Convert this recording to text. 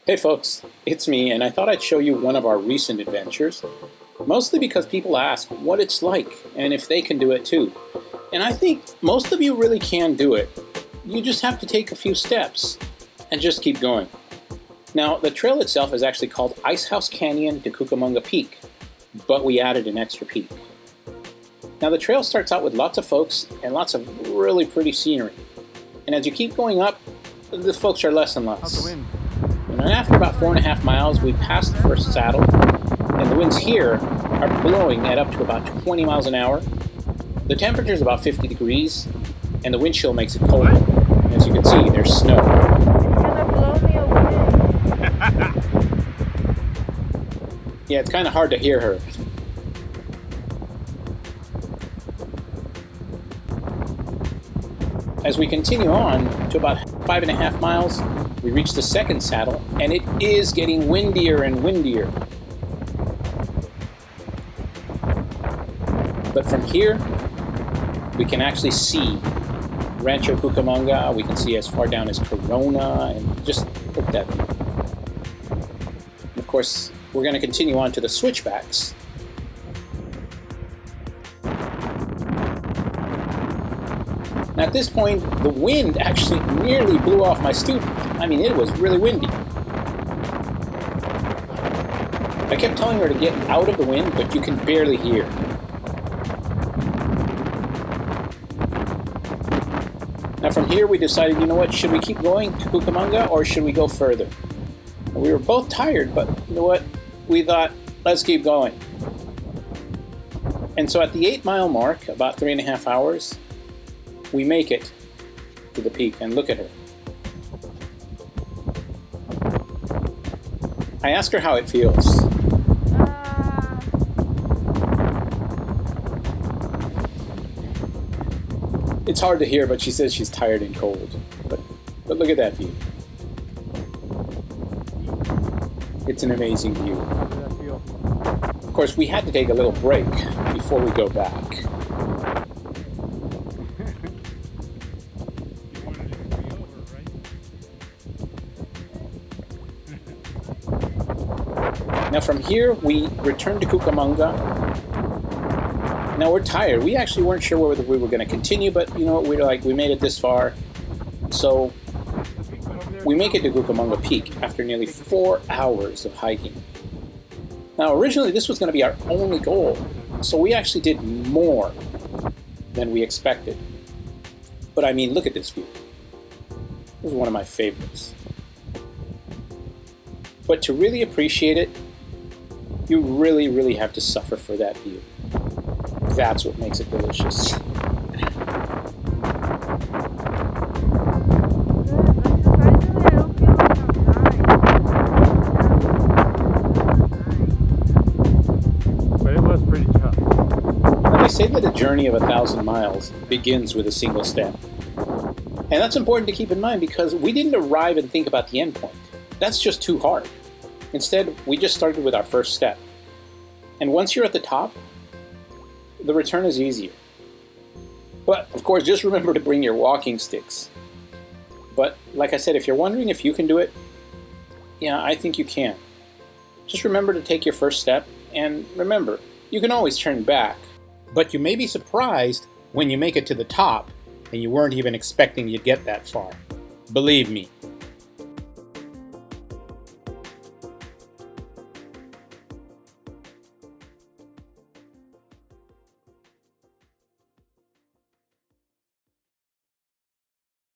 Hey folks, it's me, and I thought I'd show you one of our recent adventures, mostly because people ask what it's like and if they can do it too. And I think most of you really can do it. You just have to take a few steps and just keep going. Now, the trail itself is actually called Icehouse Canyon to Cucamonga Peak, but we added an extra peak. Now, the trail starts out with lots of folks and lots of really pretty scenery. And as you keep going up, the folks are less and less. And after about 4.5 miles, we pass the first saddle, and the winds here are blowing at up to about 20 miles an hour. The temperature is about 50 degrees, and the wind chill makes it colder. As you can see, there's snow. Yeah, it's kind of hard to hear her. As we continue on to about 5.5 miles, we reach the second saddle, and it is getting windier and windier. But from here, we can actually see Rancho Cucamonga. We can see as far down as Corona, and just look at that view. And of course, we're going to continue on to the switchbacks. Now at this point, the wind actually nearly blew off my student. I mean, it was really windy. I kept telling her to get out of the wind, but you can barely hear. Now from here we decided, you know what, should we keep going to Cucamonga or should we go further? We were both tired, but you know what, we thought, let's keep going. And so at the 8-mile mark, about 3.5 hours, we make it to the peak, and look at her. I asked her how it feels. It's hard to hear, but she says she's tired and cold. But look at that view. It's an amazing view. Of course, we had to take a little break before we go back. Now from here, we return to Cucamonga. Now we're tired. We actually weren't sure whether we were going to continue, but you know what, we made it this far. So we make it to Cucamonga Peak after nearly 4 hours of hiking. Now originally this was going to be our only goal, so we actually did more than we expected. But I mean, look at this view. This is one of my favorites. But to really appreciate it, you really have to suffer for that view. That's what makes it delicious. But it was pretty tough. Now they say that a journey of 1,000 miles begins with a single step. And that's important to keep in mind because we didn't arrive and think about the end point. That's just too hard. Instead, we just started with our first step. And once you're at the top, the return is easier. But, of course, just remember to bring your walking sticks. But, like I said, if you're wondering if you can do it, yeah, I think you can. Just remember to take your first step, and remember, you can always turn back. But you may be surprised when you make it to the top, and you weren't even expecting you'd get that far. Believe me,